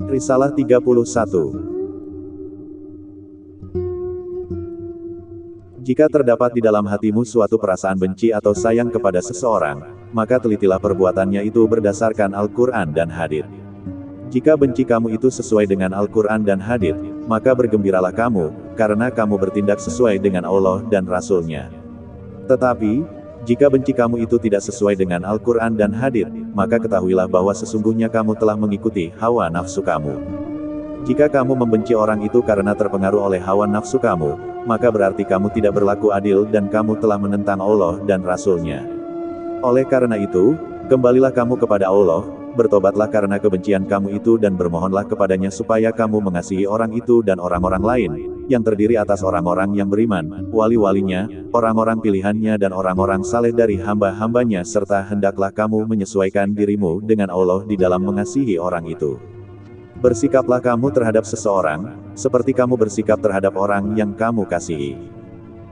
Risalah 31. Jika terdapat di dalam hatimu suatu perasaan benci atau sayang kepada seseorang, maka telitilah perbuatannya itu berdasarkan Al-Quran dan hadits. Jika benci kamu itu sesuai dengan Al-Quran dan hadits, maka bergembiralah kamu, karena kamu bertindak sesuai dengan Allah dan Rasul-Nya. Tetapi, jika benci kamu itu tidak sesuai dengan Al-Quran dan hadits, maka ketahuilah bahwa sesungguhnya kamu telah mengikuti hawa nafsu kamu. Jika kamu membenci orang itu karena terpengaruh oleh hawa nafsu kamu, maka berarti kamu tidak berlaku adil dan kamu telah menentang Allah dan Rasul-Nya. Oleh karena itu, kembalilah kamu kepada Allah, bertobatlah karena kebencian kamu itu dan bermohonlah kepadanya supaya kamu mengasihi orang itu dan orang-orang lain, yang terdiri atas orang-orang yang beriman, wali-walinya, orang-orang pilihannya dan orang-orang saleh dari hamba-hambanya serta hendaklah kamu menyesuaikan dirimu dengan Allah di dalam mengasihi orang itu. Bersikaplah kamu terhadap seseorang, seperti kamu bersikap terhadap orang yang kamu kasihi.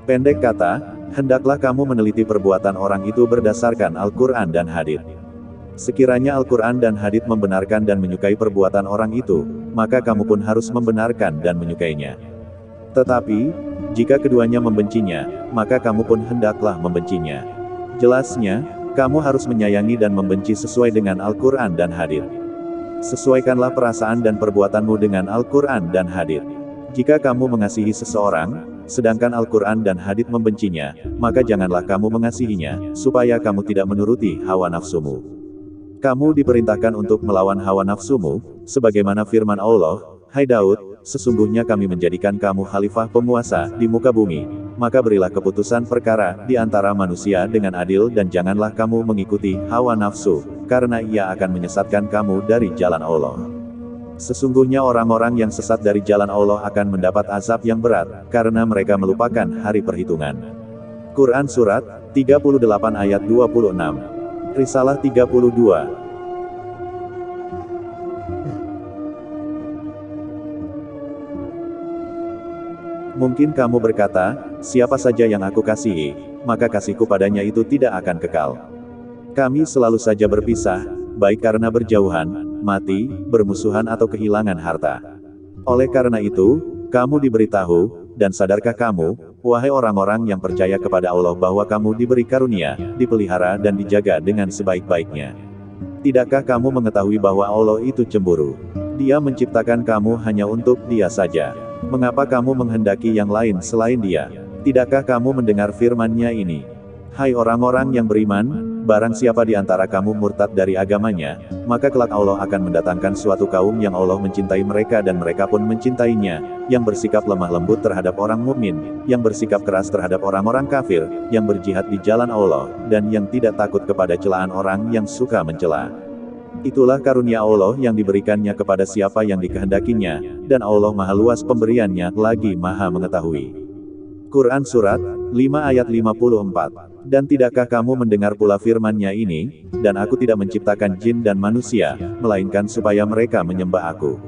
Pendek kata, hendaklah kamu meneliti perbuatan orang itu berdasarkan Al-Quran dan hadits. Sekiranya Al-Quran dan hadits membenarkan dan menyukai perbuatan orang itu, maka kamu pun harus membenarkan dan menyukainya. Tetapi, jika keduanya membencinya, maka kamu pun hendaklah membencinya. Jelasnya, kamu harus menyayangi dan membenci sesuai dengan Al-Quran dan hadits. Sesuaikanlah perasaan dan perbuatanmu dengan Al-Quran dan hadits. Jika kamu mengasihi seseorang, sedangkan Al-Quran dan hadits membencinya, maka janganlah kamu mengasihinya, supaya kamu tidak menuruti hawa nafsumu. Kamu diperintahkan untuk melawan hawa nafsumu, sebagaimana firman Allah, "Hai Daud, sesungguhnya kami menjadikan kamu khalifah penguasa di muka bumi, maka berilah keputusan perkara di antara manusia dengan adil dan janganlah kamu mengikuti hawa nafsu, karena ia akan menyesatkan kamu dari jalan Allah. Sesungguhnya orang-orang yang sesat dari jalan Allah akan mendapat azab yang berat, karena mereka melupakan hari perhitungan." Quran Surat 38 ayat 26. Risalah 32. Mungkin kamu berkata, siapa saja yang aku kasihi, maka kasihku padanya itu tidak akan kekal. Kami selalu saja berpisah, baik karena berjauhan, mati, bermusuhan atau kehilangan harta. Oleh karena itu, kamu diberitahu, dan sadarkah kamu, wahai orang-orang yang percaya kepada Allah bahwa kamu diberi karunia, dipelihara dan dijaga dengan sebaik-baiknya. Tidakkah kamu mengetahui bahwa Allah itu cemburu? Dia menciptakan kamu hanya untuk Dia saja. Mengapa kamu menghendaki yang lain selain Dia? Tidakkah kamu mendengar firman-Nya ini? Hai orang-orang yang beriman, barang siapa di antara kamu murtad dari agamanya, maka kelak Allah akan mendatangkan suatu kaum yang Allah mencintai mereka dan mereka pun mencintainya, yang bersikap lemah lembut terhadap orang mukmin, yang bersikap keras terhadap orang-orang kafir, yang berjihad di jalan Allah, dan yang tidak takut kepada celaan orang yang suka mencela. Itulah karunia Allah yang diberikannya kepada siapa yang dikehendakinya, dan Allah maha luas pemberiannya lagi maha mengetahui. Quran Surat 5 ayat 54. Dan tidakkah kamu mendengar pula firman-Nya ini, dan aku tidak menciptakan jin dan manusia, melainkan supaya mereka menyembah aku.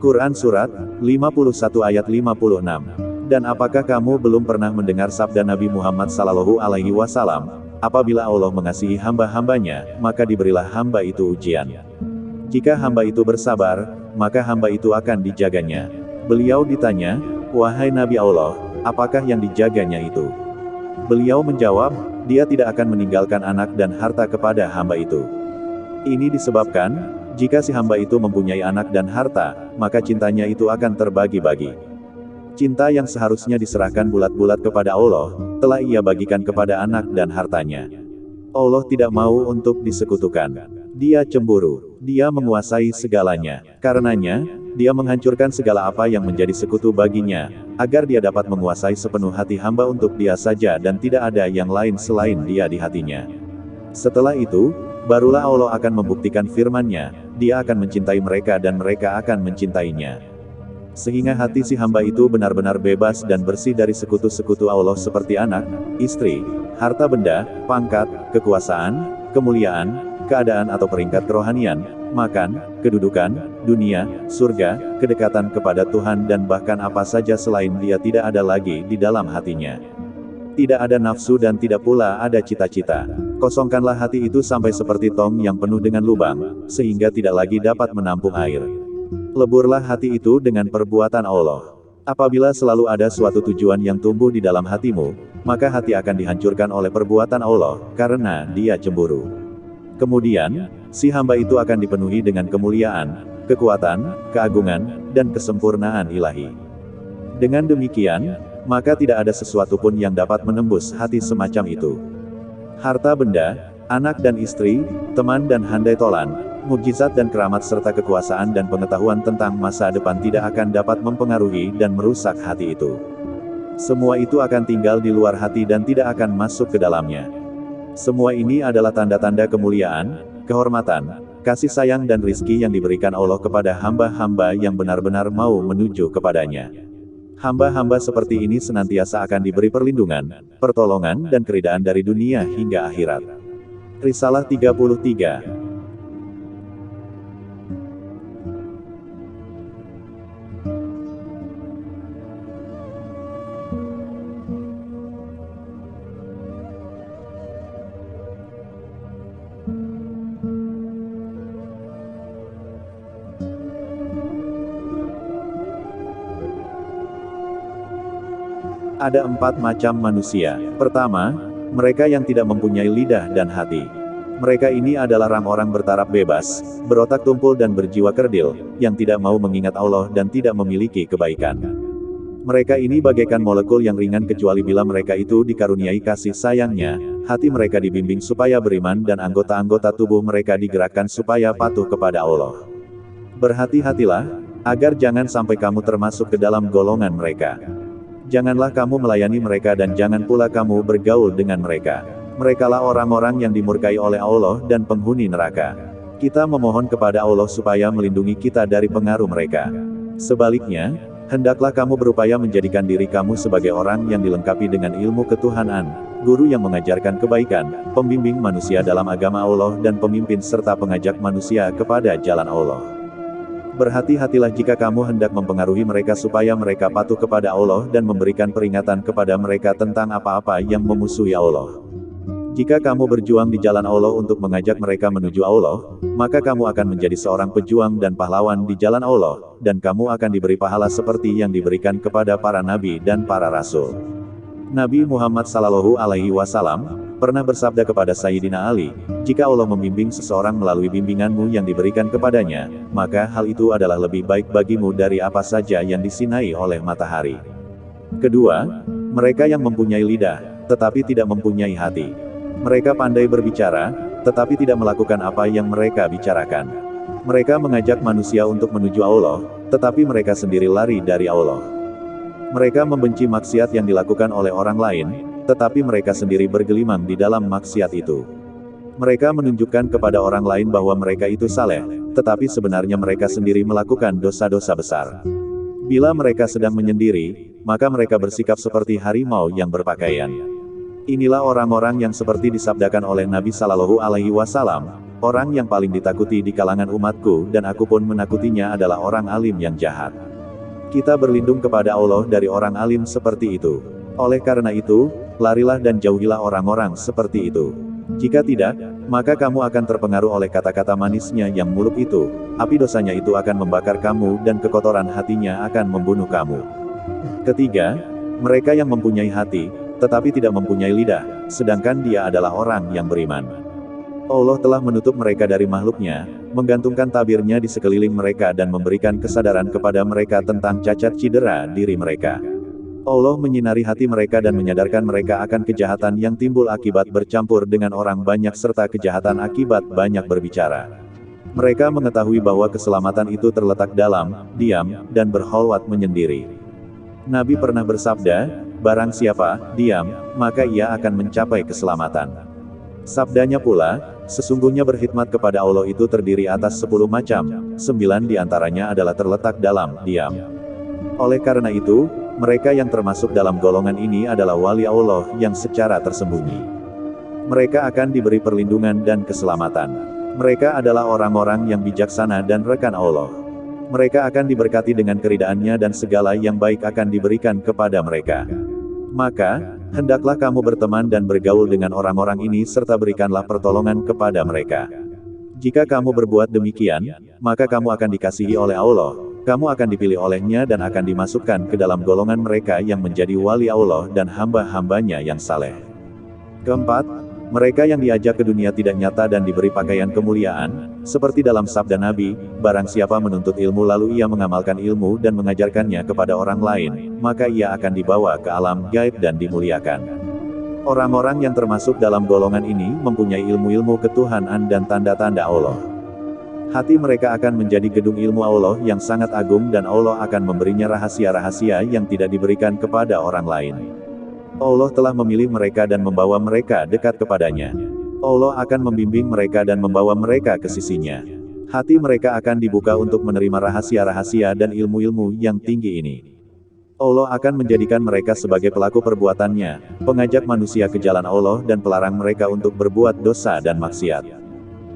Quran Surat 51 ayat 56. Dan apakah kamu belum pernah mendengar sabda Nabi Muhammad SAW, apabila Allah mengasihi hamba-hambanya, maka diberilah hamba itu ujian. Jika hamba itu bersabar, maka hamba itu akan dijaganya. Beliau ditanya, wahai Nabi Allah, apakah yang dijaganya itu? Beliau menjawab, dia tidak akan meninggalkan anak dan harta kepada hamba itu. Ini disebabkan, jika si hamba itu mempunyai anak dan harta, maka cintanya itu akan terbagi-bagi. Cinta yang seharusnya diserahkan bulat-bulat kepada Allah, telah ia bagikan kepada anak dan hartanya. Allah tidak mau untuk disekutukan. Dia cemburu. Dia menguasai segalanya. Karenanya, Dia menghancurkan segala apa yang menjadi sekutu baginya, agar Dia dapat menguasai sepenuh hati hamba untuk Dia saja dan tidak ada yang lain selain Dia di hatinya. Setelah itu, barulah Allah akan membuktikan firman-Nya, Dia akan mencintai mereka dan mereka akan mencintainya. Sehingga hati si hamba itu benar-benar bebas dan bersih dari sekutu-sekutu Allah seperti anak, istri, harta benda, pangkat, kekuasaan, kemuliaan, keadaan atau peringkat kerohanian, makan, kedudukan, dunia, surga, kedekatan kepada Tuhan dan bahkan apa saja selain Dia tidak ada lagi di dalam hatinya. Tidak ada nafsu dan tidak pula ada cita-cita. Kosongkanlah hati itu sampai seperti tong yang penuh dengan lubang, sehingga tidak lagi dapat menampung air. Leburlah hati itu dengan perbuatan Allah. Apabila selalu ada suatu tujuan yang tumbuh di dalam hatimu, maka hati akan dihancurkan oleh perbuatan Allah, karena dia cemburu. Kemudian, si hamba itu akan dipenuhi dengan kemuliaan, kekuatan, keagungan, dan kesempurnaan ilahi. Dengan demikian, maka tidak ada sesuatu pun yang dapat menembus hati semacam itu. Harta benda, anak dan istri, teman dan handai tolan, mukjizat dan keramat serta kekuasaan dan pengetahuan tentang masa depan tidak akan dapat mempengaruhi dan merusak hati itu. Semua itu akan tinggal di luar hati dan tidak akan masuk ke dalamnya. Semua ini adalah tanda-tanda kemuliaan, kehormatan, kasih sayang dan rizki yang diberikan Allah kepada hamba-hamba yang benar-benar mau menuju kepadanya. Hamba-hamba seperti ini senantiasa akan diberi perlindungan, pertolongan dan keridaan dari dunia hingga akhirat. Risalah 33. Ada 4 macam manusia. Pertama, mereka yang tidak mempunyai lidah dan hati. Mereka ini adalah orang-orang bertaraf bebas, berotak tumpul dan berjiwa kerdil, yang tidak mau mengingat Allah dan tidak memiliki kebaikan. Mereka ini bagaikan molekul yang ringan kecuali bila mereka itu dikaruniai kasih sayangnya, hati mereka dibimbing supaya beriman dan anggota-anggota tubuh mereka digerakkan supaya patuh kepada Allah. Berhati-hatilah, agar jangan sampai kamu termasuk ke dalam golongan mereka. Janganlah kamu melayani mereka dan jangan pula kamu bergaul dengan mereka. Merekalah orang-orang yang dimurkai oleh Allah dan penghuni neraka. Kita memohon kepada Allah supaya melindungi kita dari pengaruh mereka. Sebaliknya, hendaklah kamu berupaya menjadikan diri kamu sebagai orang yang dilengkapi dengan ilmu ketuhanan, guru yang mengajarkan kebaikan, pembimbing manusia dalam agama Allah dan pemimpin serta pengajak manusia kepada jalan Allah. Berhati-hatilah jika kamu hendak mempengaruhi mereka supaya mereka patuh kepada Allah dan memberikan peringatan kepada mereka tentang apa-apa yang memusuhi Allah. Jika kamu berjuang di jalan Allah untuk mengajak mereka menuju Allah, maka kamu akan menjadi seorang pejuang dan pahlawan di jalan Allah, dan kamu akan diberi pahala seperti yang diberikan kepada para nabi dan para rasul. Nabi Muhammad SAW pernah bersabda kepada Sayyidina Ali, jika Allah membimbing seseorang melalui bimbinganmu yang diberikan kepadanya, maka hal itu adalah lebih baik bagimu dari apa saja yang disinai oleh matahari. Kedua, mereka yang mempunyai lidah, tetapi tidak mempunyai hati. Mereka pandai berbicara, tetapi tidak melakukan apa yang mereka bicarakan. Mereka mengajak manusia untuk menuju Allah, tetapi mereka sendiri lari dari Allah. Mereka membenci maksiat yang dilakukan oleh orang lain, tetapi mereka sendiri bergelimang di dalam maksiat itu. Mereka menunjukkan kepada orang lain bahwa mereka itu saleh, tetapi sebenarnya mereka sendiri melakukan dosa-dosa besar. Bila mereka sedang menyendiri, maka mereka bersikap seperti harimau yang berpakaian. Inilah orang-orang yang seperti disabdakan oleh Nabi Shallallahu Alaihi Wasallam, orang yang paling ditakuti di kalangan umatku dan aku pun menakutinya adalah orang alim yang jahat. Kita berlindung kepada Allah dari orang alim seperti itu. Oleh karena itu, larilah dan jauhilah orang-orang seperti itu. Jika tidak, maka kamu akan terpengaruh oleh kata-kata manisnya yang muluk itu, api dosanya itu akan membakar kamu dan kekotoran hatinya akan membunuh kamu. Ketiga, mereka yang mempunyai hati, tetapi tidak mempunyai lidah, sedangkan dia adalah orang yang beriman. Allah telah menutup mereka dari makhluknya, menggantungkan tabirnya di sekeliling mereka dan memberikan kesadaran kepada mereka tentang cacat cedera diri mereka. Allah menyinari hati mereka dan menyadarkan mereka akan kejahatan yang timbul akibat bercampur dengan orang banyak serta kejahatan akibat banyak berbicara. Mereka mengetahui bahwa keselamatan itu terletak dalam diam dan berkholwat menyendiri. Nabi pernah bersabda, barang siapa diam, maka ia akan mencapai keselamatan. Sabdanya pula, sesungguhnya berkhidmat kepada Allah itu terdiri atas 10 macam, 9 diantaranya adalah terletak dalam diam. Oleh karena itu, mereka yang termasuk dalam golongan ini adalah wali Allah yang secara tersembunyi. Mereka akan diberi perlindungan dan keselamatan. Mereka adalah orang-orang yang bijaksana dan rekan Allah. Mereka akan diberkati dengan keridaannya dan segala yang baik akan diberikan kepada mereka. Maka, hendaklah kamu berteman dan bergaul dengan orang-orang ini serta berikanlah pertolongan kepada mereka. Jika kamu berbuat demikian, maka kamu akan dikasihi oleh Allah, kamu akan dipilih olehnya dan akan dimasukkan ke dalam golongan mereka yang menjadi wali Allah dan hamba-hambanya yang saleh. Keempat, mereka yang diajak ke dunia tidak nyata dan diberi pakaian kemuliaan, seperti dalam sabda Nabi, barang siapa menuntut ilmu lalu ia mengamalkan ilmu dan mengajarkannya kepada orang lain, maka ia akan dibawa ke alam gaib dan dimuliakan. Orang-orang yang termasuk dalam golongan ini mempunyai ilmu-ilmu ketuhanan dan tanda-tanda Allah. Hati mereka akan menjadi gedung ilmu Allah yang sangat agung dan Allah akan memberinya rahasia-rahasia yang tidak diberikan kepada orang lain. Allah telah memilih mereka dan membawa mereka dekat kepadanya. Allah akan membimbing mereka dan membawa mereka ke sisinya. Hati mereka akan dibuka untuk menerima rahasia-rahasia dan ilmu-ilmu yang tinggi ini. Allah akan menjadikan mereka sebagai pelaku perbuatannya, pengajak manusia ke jalan Allah dan pelarang mereka untuk berbuat dosa dan maksiat.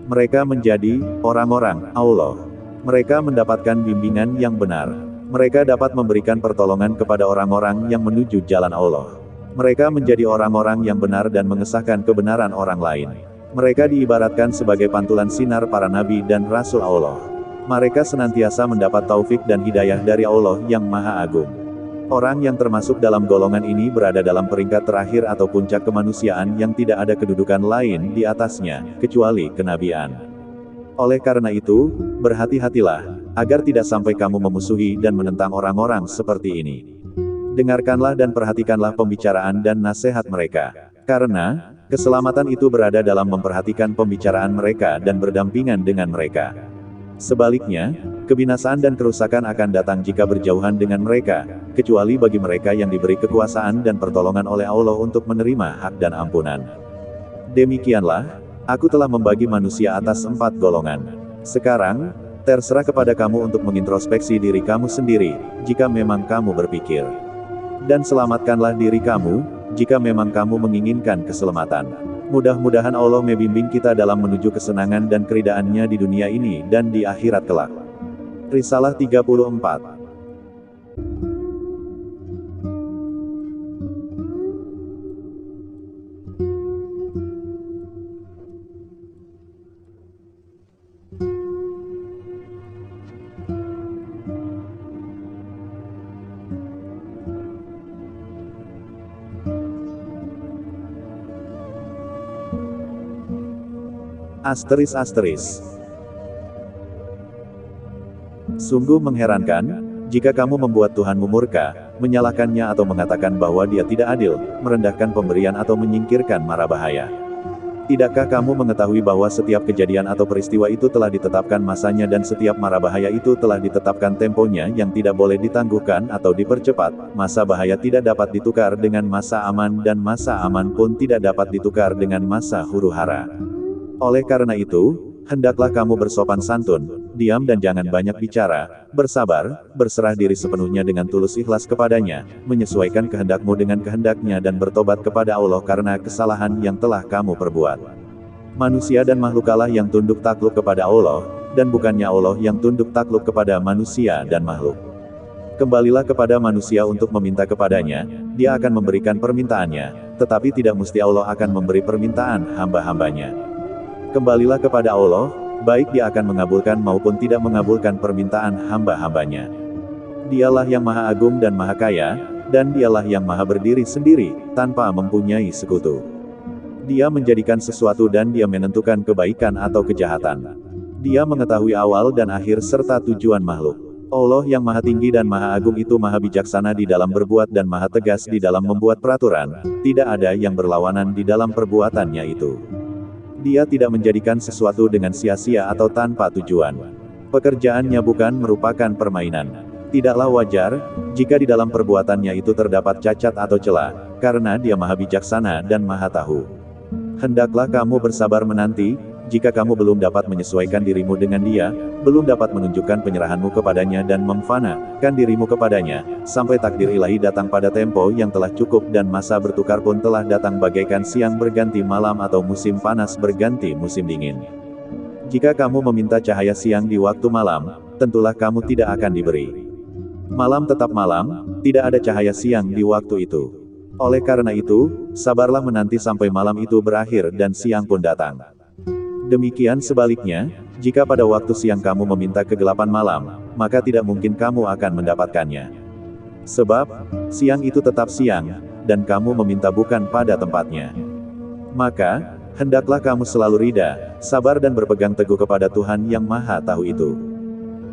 Mereka menjadi orang-orang Allah. Mereka mendapatkan bimbingan yang benar. Mereka dapat memberikan pertolongan kepada orang-orang yang menuju jalan Allah. Mereka menjadi orang-orang yang benar dan mengesahkan kebenaran orang lain. Mereka diibaratkan sebagai pantulan sinar para nabi dan rasul Allah. Mereka senantiasa mendapat taufik dan hidayah dari Allah yang Maha Agung. Orang yang termasuk dalam golongan ini berada dalam peringkat terakhir atau puncak kemanusiaan yang tidak ada kedudukan lain di atasnya, kecuali kenabian. Oleh karena itu, berhati-hatilah, agar tidak sampai kamu memusuhi dan menentang orang-orang seperti ini. Dengarkanlah dan perhatikanlah pembicaraan dan nasihat mereka. Karena, keselamatan itu berada dalam memperhatikan pembicaraan mereka dan berdampingan dengan mereka. Sebaliknya, kebinasaan dan kerusakan akan datang jika berjauhan dengan mereka, kecuali bagi mereka yang diberi kekuasaan dan pertolongan oleh Allah untuk menerima hak dan ampunan. Demikianlah, aku telah membagi manusia atas 4 golongan. Sekarang, terserah kepada kamu untuk mengintrospeksi diri kamu sendiri, jika memang kamu berpikir. Dan selamatkanlah diri kamu, jika memang kamu menginginkan keselamatan. Mudah-mudahan Allah membimbing kita dalam menuju kesenangan dan keridaannya di dunia ini dan di akhirat kelak. Risalah 34. Asteris. Sungguh mengherankan, jika kamu membuat Tuhanmu murka, menyalahkannya atau mengatakan bahwa dia tidak adil, merendahkan pemberian atau menyingkirkan mara bahaya. Tidakkah kamu mengetahui bahwa setiap kejadian atau peristiwa itu telah ditetapkan masanya dan setiap mara bahaya itu telah ditetapkan temponya yang tidak boleh ditangguhkan atau dipercepat, masa bahaya tidak dapat ditukar dengan masa aman dan masa aman pun tidak dapat ditukar dengan masa huru-hara. Oleh karena itu, hendaklah kamu bersopan santun, diam dan jangan banyak bicara, bersabar, berserah diri sepenuhnya dengan tulus ikhlas kepadanya, menyesuaikan kehendakmu dengan kehendaknya dan bertobat kepada Allah karena kesalahan yang telah kamu perbuat. Manusia dan makhlukalah yang tunduk takluk kepada Allah, dan bukannya Allah yang tunduk takluk kepada manusia dan makhluk. Kembalilah kepada manusia untuk meminta kepadanya, dia akan memberikan permintaannya, tetapi tidak mesti Allah akan memberi permintaan hamba-hambanya. Kembalilah kepada Allah, baik dia akan mengabulkan maupun tidak mengabulkan permintaan hamba-hambanya. Dialah yang Maha Agung dan Maha Kaya, dan dialah yang Maha berdiri sendiri, tanpa mempunyai sekutu. Dia menjadikan sesuatu dan dia menentukan kebaikan atau kejahatan. Dia mengetahui awal dan akhir serta tujuan makhluk. Allah yang Maha Tinggi dan Maha Agung itu Maha Bijaksana di dalam berbuat dan Maha Tegas di dalam membuat peraturan, tidak ada yang berlawanan di dalam perbuatannya itu. Dia tidak menjadikan sesuatu dengan sia-sia atau tanpa tujuan. Pekerjaannya bukan merupakan permainan. Tidaklah wajar, jika di dalam perbuatannya itu terdapat cacat atau celah, karena dia Maha Bijaksana dan Maha Tahu. Hendaklah kamu bersabar menanti, jika kamu belum dapat menyesuaikan dirimu dengan dia, belum dapat menunjukkan penyerahanmu kepadanya dan memfanakan dirimu kepadanya, sampai takdir ilahi datang pada tempo yang telah cukup dan masa bertukar pun telah datang bagaikan siang berganti malam atau musim panas berganti musim dingin. Jika kamu meminta cahaya siang di waktu malam, tentulah kamu tidak akan diberi. Malam tetap malam, tidak ada cahaya siang di waktu itu. Oleh karena itu, sabarlah menanti sampai malam itu berakhir dan siang pun datang. Demikian sebaliknya, Jika pada waktu siang kamu meminta kegelapan malam, maka tidak mungkin kamu akan mendapatkannya. Sebab, siang itu tetap siang, dan kamu meminta bukan pada tempatnya. Maka, hendaklah kamu selalu rida, sabar dan berpegang teguh kepada Tuhan yang Maha Tahu itu.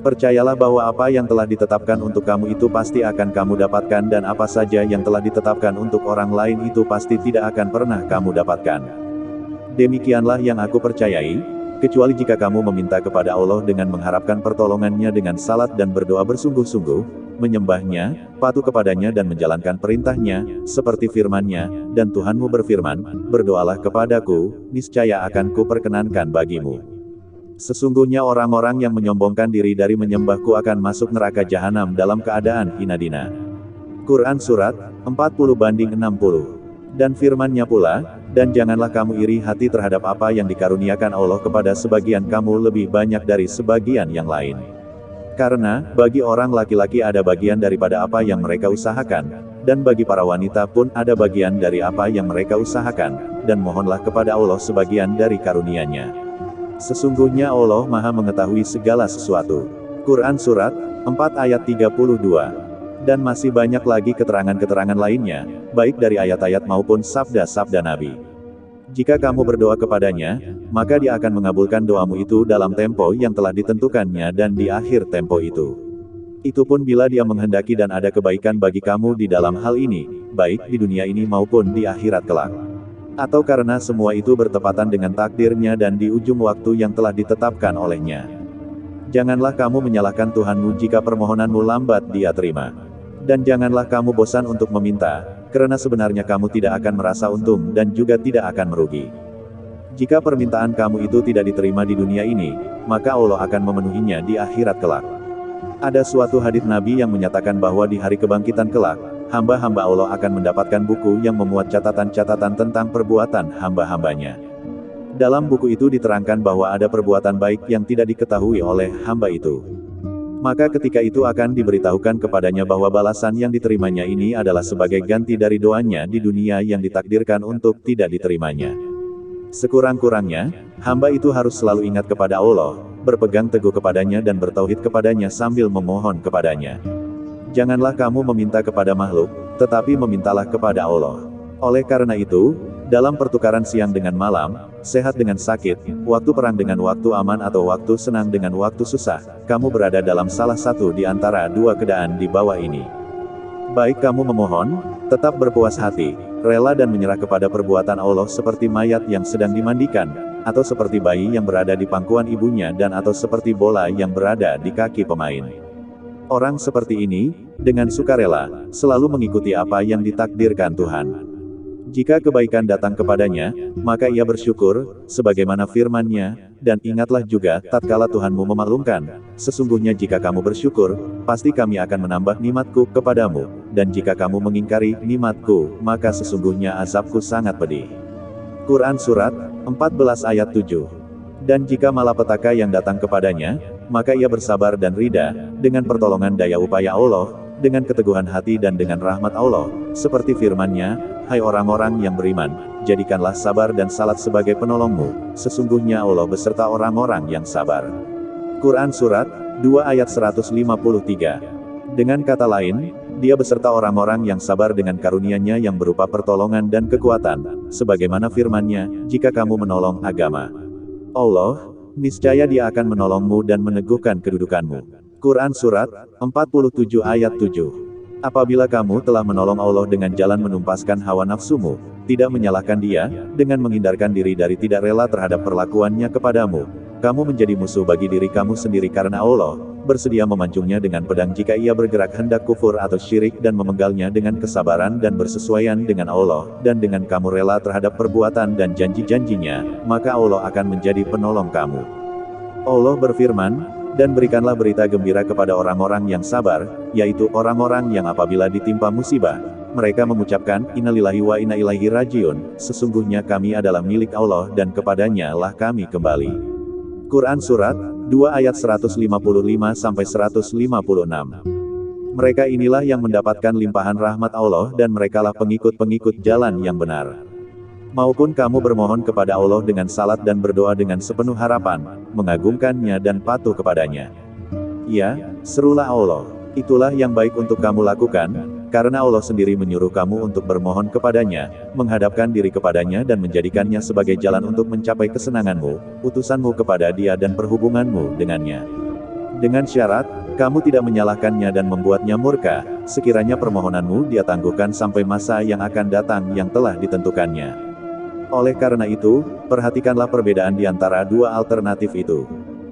Percayalah bahwa apa yang telah ditetapkan untuk kamu itu pasti akan kamu dapatkan, dan apa saja yang telah ditetapkan untuk orang lain itu pasti tidak akan pernah kamu dapatkan. Demikianlah yang aku percayai, kecuali jika kamu meminta kepada Allah dengan mengharapkan pertolongannya dengan salat dan berdoa bersungguh-sungguh, menyembahnya, patuh kepadanya dan menjalankan perintahnya, seperti firman-Nya, dan Tuhanmu berfirman, berdoalah kepadaku, niscaya akan kuperkenankan bagimu. Sesungguhnya orang-orang yang menyombongkan diri dari menyembahku akan masuk neraka jahanam dalam keadaan hina dina. Quran Surat 40:60. Dan firman-Nya pula, dan janganlah kamu iri hati terhadap apa yang dikaruniakan Allah kepada sebagian kamu lebih banyak dari sebagian yang lain. Karena, bagi orang laki-laki ada bagian daripada apa yang mereka usahakan, dan bagi para wanita pun ada bagian dari apa yang mereka usahakan, dan mohonlah kepada Allah sebagian dari karunia-Nya. Sesungguhnya Allah Maha mengetahui segala sesuatu. Quran Surat 4 ayat 32. Dan masih banyak lagi keterangan-keterangan lainnya, baik dari ayat-ayat maupun sabda-sabda Nabi. Jika kamu berdoa kepadanya, maka Dia akan mengabulkan doamu itu dalam tempo yang telah ditentukannya dan di akhir tempo itu. Itu pun bila Dia menghendaki dan ada kebaikan bagi kamu di dalam hal ini, baik di dunia ini maupun di akhirat kelak. Atau karena semua itu bertepatan dengan takdirnya dan di ujung waktu yang telah ditetapkan olehnya. Janganlah kamu menyalahkan Tuhanmu jika permohonanmu lambat Dia terima. Dan janganlah kamu bosan untuk meminta, karena sebenarnya kamu tidak akan merasa untung dan juga tidak akan merugi. Jika permintaan kamu itu tidak diterima di dunia ini, maka Allah akan memenuhinya di akhirat kelak. Ada suatu hadits Nabi yang menyatakan bahwa di hari kebangkitan kelak, hamba-hamba Allah akan mendapatkan buku yang memuat catatan-catatan tentang perbuatan hamba-hambanya. Dalam buku itu diterangkan bahwa ada perbuatan baik yang tidak diketahui oleh hamba itu. Maka ketika itu akan diberitahukan kepadanya bahwa balasan yang diterimanya ini adalah sebagai ganti dari doanya di dunia yang ditakdirkan untuk tidak diterimanya. Sekurang-kurangnya, hamba itu harus selalu ingat kepada Allah, berpegang teguh kepadanya dan bertauhid kepadanya sambil memohon kepadanya. Janganlah kamu meminta kepada makhluk, tetapi memintalah kepada Allah. Oleh karena itu, dalam pertukaran siang dengan malam, sehat dengan sakit, waktu perang dengan waktu aman atau waktu senang dengan waktu susah, kamu berada dalam salah satu di antara dua keadaan di bawah ini. Baik kamu memohon, tetap berpuas hati, rela dan menyerah kepada perbuatan Allah seperti mayat yang sedang dimandikan, atau seperti bayi yang berada di pangkuan ibunya dan atau seperti bola yang berada di kaki pemain. Orang seperti ini, dengan sukarela, selalu mengikuti apa yang ditakdirkan Tuhan. Jika kebaikan datang kepadanya, maka ia bersyukur, sebagaimana firman-Nya, dan ingatlah juga, tatkala Tuhanmu memaklumkan, sesungguhnya jika kamu bersyukur, pasti kami akan menambah nikmat-Ku kepadamu, dan jika kamu mengingkari nikmat-Ku, maka sesungguhnya azab-Ku sangat pedih. Quran Surat 14 ayat 7. Dan jika malapetaka yang datang kepadanya, maka ia bersabar dan rida, dengan pertolongan daya upaya Allah, dengan keteguhan hati dan dengan rahmat Allah, seperti firman-Nya, hai orang-orang yang beriman, jadikanlah sabar dan salat sebagai penolongmu, sesungguhnya Allah beserta orang-orang yang sabar. Quran Surat 2 ayat 153. Dengan kata lain, Dia beserta orang-orang yang sabar dengan karunia-Nya yang berupa pertolongan dan kekuatan, sebagaimana firman-Nya, jika kamu menolong agama Allah, niscaya Dia akan menolongmu dan meneguhkan kedudukanmu. Quran Surat 47 ayat 7. Apabila kamu telah menolong Allah dengan jalan menumpaskan hawa nafsumu, tidak menyalahkan Dia, dengan menghindarkan diri dari tidak rela terhadap perlakuannya kepadamu, kamu menjadi musuh bagi diri kamu sendiri karena Allah bersedia memancungnya dengan pedang jika ia bergerak hendak kufur atau syirik dan memenggalnya dengan kesabaran dan bersesuaian dengan Allah, dan dengan kamu rela terhadap perbuatan dan janji-janjinya, maka Allah akan menjadi penolong kamu. Allah berfirman, dan berikanlah berita gembira kepada orang-orang yang sabar, yaitu orang-orang yang apabila ditimpa musibah, mereka mengucapkan, innalillahi wa inna ilaihi rajiun, sesungguhnya kami adalah milik Allah dan kepadanya lah kami kembali. Quran Surat 2 ayat 155-156. Mereka inilah yang mendapatkan limpahan rahmat Allah dan merekalah pengikut-pengikut jalan yang benar. Maupun kamu bermohon kepada Allah dengan salat dan berdoa dengan sepenuh harapan, mengagungkannya dan patuh kepadanya. Ya, serulah Allah. Itulah yang baik untuk kamu lakukan, karena Allah sendiri menyuruh kamu untuk bermohon kepadanya, menghadapkan diri kepadanya dan menjadikannya sebagai jalan untuk mencapai kesenanganmu, utusanmu kepada Dia dan perhubunganmu dengannya. Dengan syarat, kamu tidak menyalahkannya dan membuatnya murka, sekiranya permohonanmu Dia tangguhkan sampai masa yang akan datang yang telah ditentukannya. Oleh karena itu, perhatikanlah perbedaan di antara dua alternatif itu.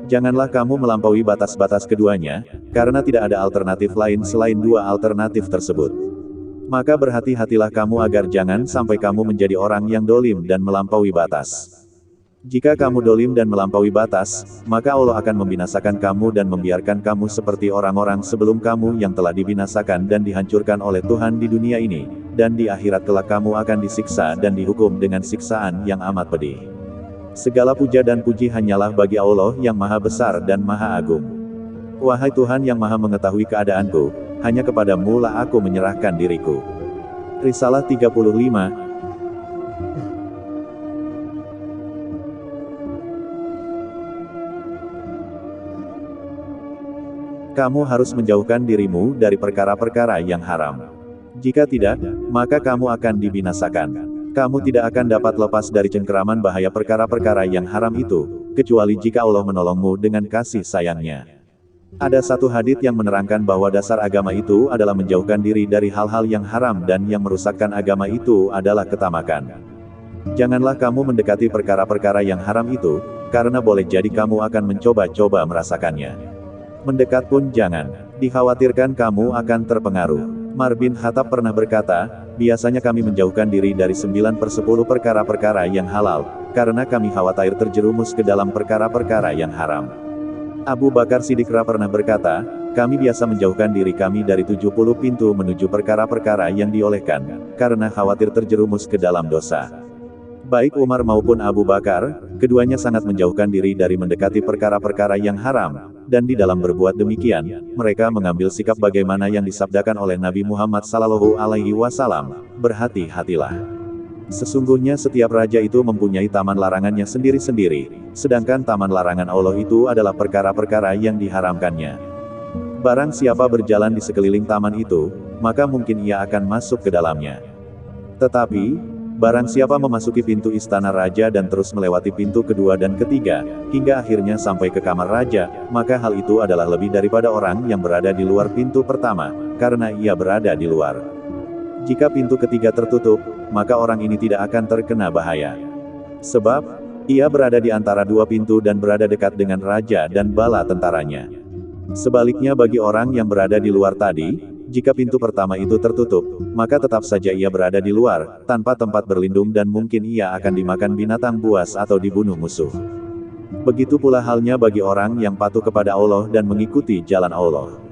Janganlah kamu melampaui batas-batas keduanya, karena tidak ada alternatif lain selain dua alternatif tersebut. Maka berhati-hatilah kamu agar jangan sampai kamu menjadi orang yang dolim dan melampaui batas. Jika kamu dolim dan melampaui batas, maka Allah akan membinasakan kamu dan membiarkan kamu seperti orang-orang sebelum kamu yang telah dibinasakan dan dihancurkan oleh Tuhan di dunia ini, dan di akhirat kelak kamu akan disiksa dan dihukum dengan siksaan yang amat pedih. Segala puja dan puji hanyalah bagi Allah yang Maha Besar dan Maha Agung. Wahai Tuhan yang Maha mengetahui keadaanku, hanya kepadamu lah aku menyerahkan diriku. Risalah 35. Kamu harus menjauhkan dirimu dari perkara-perkara yang haram. Jika tidak, maka kamu akan dibinasakan. Kamu tidak akan dapat lepas dari cengkeraman bahaya perkara-perkara yang haram itu, kecuali jika Allah menolongmu dengan kasih sayangnya. Ada satu hadits yang menerangkan bahwa dasar agama itu adalah menjauhkan diri dari hal-hal yang haram dan yang merusakkan agama itu adalah ketamakan. Janganlah kamu mendekati perkara-perkara yang haram itu, karena boleh jadi kamu akan mencoba-coba merasakannya. Mendekat pun jangan, dikhawatirkan kamu akan terpengaruh. Umar bin Khattab pernah berkata, biasanya kami menjauhkan diri dari 9/10 perkara-perkara yang halal, karena kami khawatir terjerumus ke dalam perkara-perkara yang haram. Abu Bakar Siddiq pernah berkata, kami biasa menjauhkan diri kami dari 70 pintu menuju perkara-perkara yang diolehkan, karena khawatir terjerumus ke dalam dosa. Baik Umar maupun Abu Bakar, keduanya sangat menjauhkan diri dari mendekati perkara-perkara yang haram, dan di dalam berbuat demikian, mereka mengambil sikap bagaimana yang disabdakan oleh Nabi Muhammad SAW, berhati-hatilah. Sesungguhnya setiap raja itu mempunyai taman larangannya sendiri-sendiri, sedangkan taman larangan Allah itu adalah perkara-perkara yang diharamkannya. Barang siapa berjalan di sekeliling taman itu, maka mungkin ia akan masuk ke dalamnya. Tetapi, barang siapa memasuki pintu istana raja dan terus melewati pintu kedua dan ketiga, hingga akhirnya sampai ke kamar raja, maka hal itu adalah lebih daripada orang yang berada di luar pintu pertama, karena ia berada di luar. Jika pintu ketiga tertutup, maka orang ini tidak akan terkena bahaya. Sebab, ia berada di antara dua pintu dan berada dekat dengan raja dan bala tentaranya. Sebaliknya bagi orang yang berada di luar tadi, jika pintu pertama itu tertutup, maka tetap saja ia berada di luar, tanpa tempat berlindung dan mungkin ia akan dimakan binatang buas atau dibunuh musuh. Begitu pula halnya bagi orang yang patuh kepada Allah dan mengikuti jalan Allah.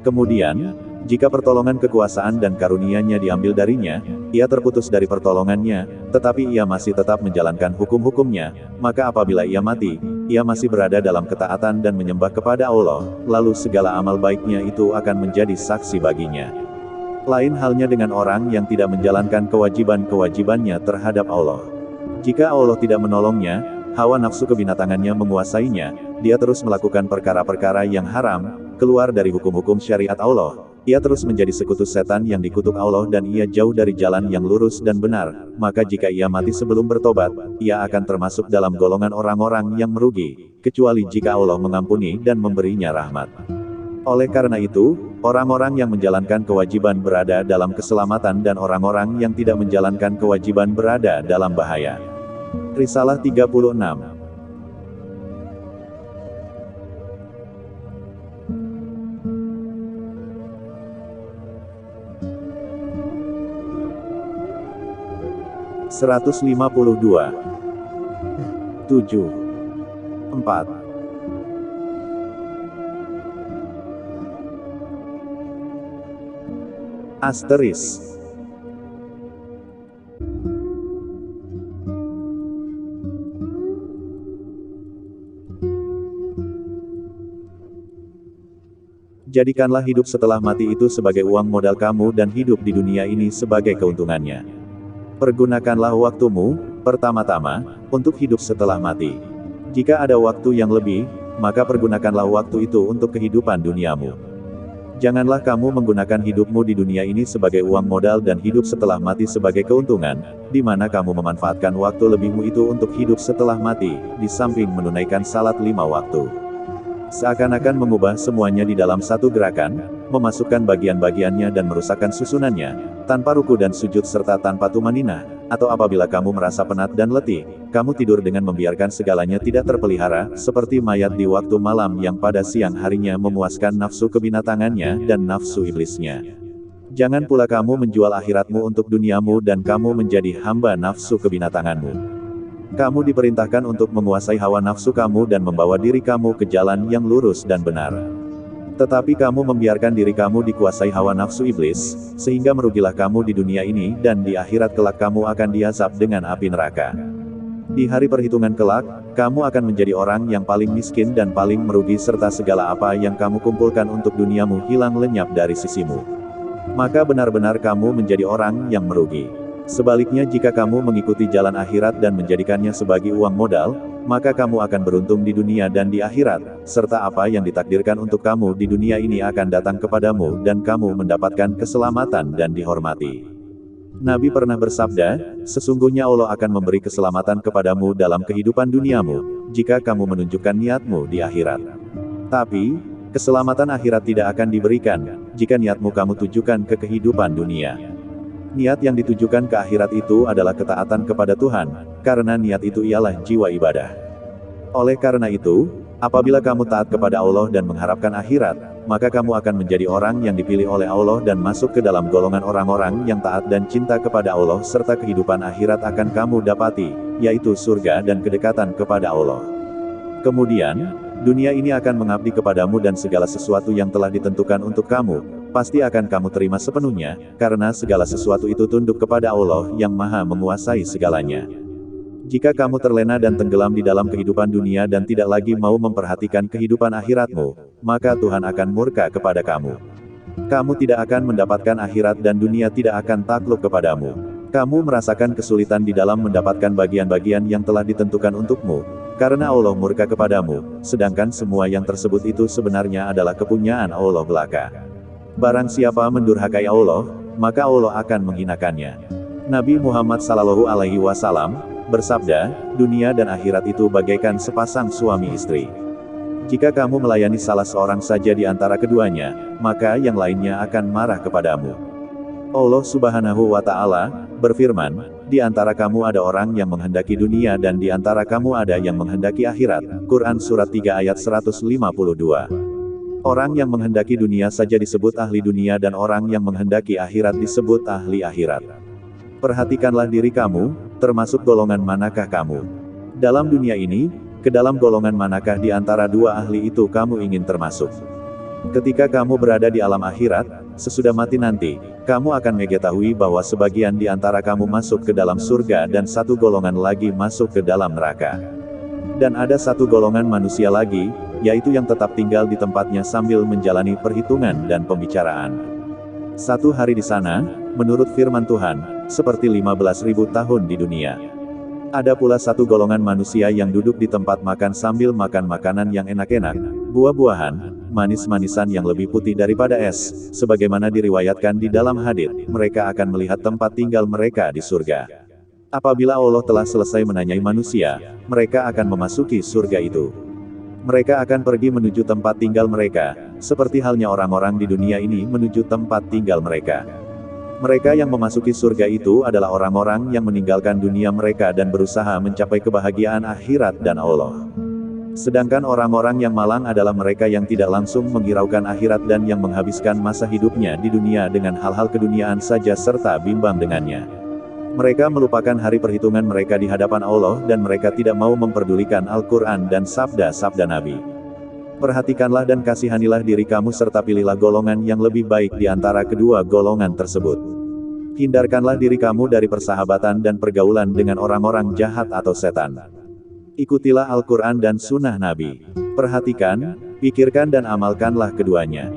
Kemudian, jika pertolongan kekuasaan dan karunia-Nya diambil darinya, ia terputus dari pertolongannya, tetapi ia masih tetap menjalankan hukum-hukumnya, maka apabila ia mati, ia masih berada dalam ketaatan dan menyembah kepada Allah, lalu segala amal baiknya itu akan menjadi saksi baginya. Lain halnya dengan orang yang tidak menjalankan kewajiban-kewajibannya terhadap Allah. Jika Allah tidak menolongnya, hawa nafsu kebinatangannya menguasainya, dia terus melakukan perkara-perkara yang haram, keluar dari hukum-hukum syariat Allah. Ia terus menjadi sekutu setan yang dikutuk Allah dan ia jauh dari jalan yang lurus dan benar, maka jika ia mati sebelum bertobat, ia akan termasuk dalam golongan orang-orang yang merugi, kecuali jika Allah mengampuni dan memberinya rahmat. Oleh karena itu, orang-orang yang menjalankan kewajiban berada dalam keselamatan dan orang-orang yang tidak menjalankan kewajiban berada dalam bahaya. Risalah 36. Seratus 152. 7. 4. Asteris. Jadikanlah hidup setelah mati itu sebagai uang modal kamu dan hidup di dunia ini sebagai keuntungannya. Pergunakanlah waktumu, pertama-tama, untuk hidup setelah mati. Jika ada waktu yang lebih, maka pergunakanlah waktu itu untuk kehidupan duniamu. Janganlah kamu menggunakan hidupmu di dunia ini sebagai uang modal dan hidup setelah mati sebagai keuntungan, di mana kamu memanfaatkan waktu lebihmu itu untuk hidup setelah mati, di samping menunaikan salat 5 waktu. Seakan-akan mengubah semuanya di dalam satu gerakan, memasukkan bagian-bagiannya dan merusakkan susunannya, tanpa ruku dan sujud serta tanpa tumaninah, atau apabila kamu merasa penat dan letih, kamu tidur dengan membiarkan segalanya tidak terpelihara, seperti mayat di waktu malam yang pada siang harinya memuaskan nafsu kebinatangannya dan nafsu iblisnya. Jangan pula kamu menjual akhiratmu untuk duniamu dan kamu menjadi hamba nafsu kebinatanganmu. Kamu diperintahkan untuk menguasai hawa nafsu kamu dan membawa diri kamu ke jalan yang lurus dan benar. Tetapi kamu membiarkan diri kamu dikuasai hawa nafsu iblis, sehingga merugilah kamu di dunia ini dan di akhirat kelak kamu akan diazab dengan api neraka. Di hari perhitungan kelak, kamu akan menjadi orang yang paling miskin dan paling merugi serta segala apa yang kamu kumpulkan untuk duniamu hilang lenyap dari sisimu. Maka benar-benar kamu menjadi orang yang merugi. Sebaliknya jika kamu mengikuti jalan akhirat dan menjadikannya sebagai uang modal, maka kamu akan beruntung di dunia dan di akhirat, serta apa yang ditakdirkan untuk kamu di dunia ini akan datang kepadamu dan kamu mendapatkan keselamatan dan dihormati. Nabi pernah bersabda, sesungguhnya Allah akan memberi keselamatan kepadamu dalam kehidupan duniamu, jika kamu menunjukkan niatmu di akhirat. Tapi, keselamatan akhirat tidak akan diberikan, jika niatmu kamu tujukan ke kehidupan dunia. Niat yang ditujukan ke akhirat itu adalah ketaatan kepada Tuhan, karena niat itu ialah jiwa ibadah. Oleh karena itu, apabila kamu taat kepada Allah dan mengharapkan akhirat, maka kamu akan menjadi orang yang dipilih oleh Allah dan masuk ke dalam golongan orang-orang yang taat dan cinta kepada Allah serta kehidupan akhirat akan kamu dapati, yaitu surga dan kedekatan kepada Allah. Kemudian, dunia ini akan mengabdi kepadamu dan segala sesuatu yang telah ditentukan untuk kamu, pasti akan kamu terima sepenuhnya, karena segala sesuatu itu tunduk kepada Allah yang maha menguasai segalanya. Jika kamu terlena dan tenggelam di dalam kehidupan dunia dan tidak lagi mau memperhatikan kehidupan akhiratmu, maka Tuhan akan murka kepada kamu. Kamu tidak akan mendapatkan akhirat dan dunia tidak akan takluk kepadamu. Kamu merasakan kesulitan di dalam mendapatkan bagian-bagian yang telah ditentukan untukmu, karena Allah murka kepadamu, sedangkan semua yang tersebut itu sebenarnya adalah kepunyaan Allah belaka. Barang siapa mendurhakai Allah, maka Allah akan menghinakannya. Nabi Muhammad SAW bersabda, dunia dan akhirat itu bagaikan sepasang suami istri. Jika kamu melayani salah seorang saja di antara keduanya, maka yang lainnya akan marah kepadamu. Allah Subhanahu wa Ta'ala berfirman, di antara kamu ada orang yang menghendaki dunia dan di antara kamu ada yang menghendaki akhirat. Quran Surat 3 ayat 152. Orang yang menghendaki dunia saja disebut ahli dunia dan orang yang menghendaki akhirat disebut ahli akhirat. Perhatikanlah diri kamu, termasuk golongan manakah kamu. Dalam dunia ini, ke dalam golongan manakah di antara dua ahli itu kamu ingin termasuk. Ketika kamu berada di alam akhirat, sesudah mati nanti, kamu akan mengetahui bahwa sebagian di antara kamu masuk ke dalam surga dan satu golongan lagi masuk ke dalam neraka. Dan ada satu golongan manusia lagi, yaitu yang tetap tinggal di tempatnya sambil menjalani perhitungan dan pembicaraan. Satu hari di sana, menurut firman Tuhan, seperti 15.000 tahun di dunia. Ada pula satu golongan manusia yang duduk di tempat makan sambil makan makanan yang enak-enak, buah-buahan, manis-manisan yang lebih putih daripada es, sebagaimana diriwayatkan di dalam hadits, mereka akan melihat tempat tinggal mereka di surga. Apabila Allah telah selesai menanyai manusia, mereka akan memasuki surga itu. Mereka akan pergi menuju tempat tinggal mereka, seperti halnya orang-orang di dunia ini menuju tempat tinggal mereka. Mereka yang memasuki surga itu adalah orang-orang yang meninggalkan dunia mereka dan berusaha mencapai kebahagiaan akhirat dan Allah. Sedangkan orang-orang yang malang adalah mereka yang tidak langsung menghiraukan akhirat dan yang menghabiskan masa hidupnya di dunia dengan hal-hal keduniaan saja serta bimbang dengannya. Mereka melupakan hari perhitungan mereka di hadapan Allah dan mereka tidak mau memperdulikan Al-Quran dan sabda-sabda Nabi. Perhatikanlah dan kasihanilah diri kamu serta pilihlah golongan yang lebih baik di antara kedua golongan tersebut. Hindarkanlah diri kamu dari persahabatan dan pergaulan dengan orang-orang jahat atau setan. Ikutilah Al-Quran dan Sunnah Nabi. Perhatikan, pikirkan dan amalkanlah keduanya.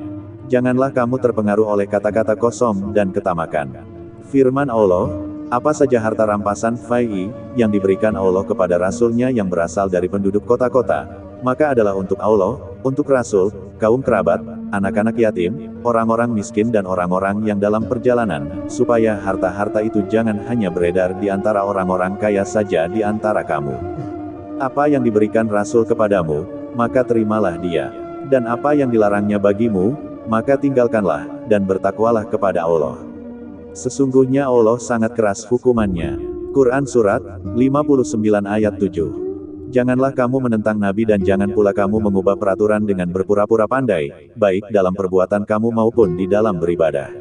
Janganlah kamu terpengaruh oleh kata-kata kosong dan ketamakan. Firman Allah, Apa saja harta rampasan fai'i yang diberikan Allah kepada Rasul-Nya yang berasal dari penduduk kota-kota, maka adalah untuk Allah, untuk Rasul, kaum kerabat, anak-anak yatim, orang-orang miskin dan orang-orang yang dalam perjalanan, supaya harta-harta itu jangan hanya beredar di antara orang-orang kaya saja di antara kamu. Apa yang diberikan Rasul kepadamu, maka terimalah dia. Dan apa yang dilarangnya bagimu, maka tinggalkanlah, dan bertakwalah kepada Allah. Sesungguhnya Allah sangat keras hukumannya. Quran Surat 59 ayat 7. Janganlah kamu menentang Nabi dan jangan pula kamu mengubah peraturan dengan berpura-pura pandai, baik dalam perbuatan kamu maupun di dalam beribadah.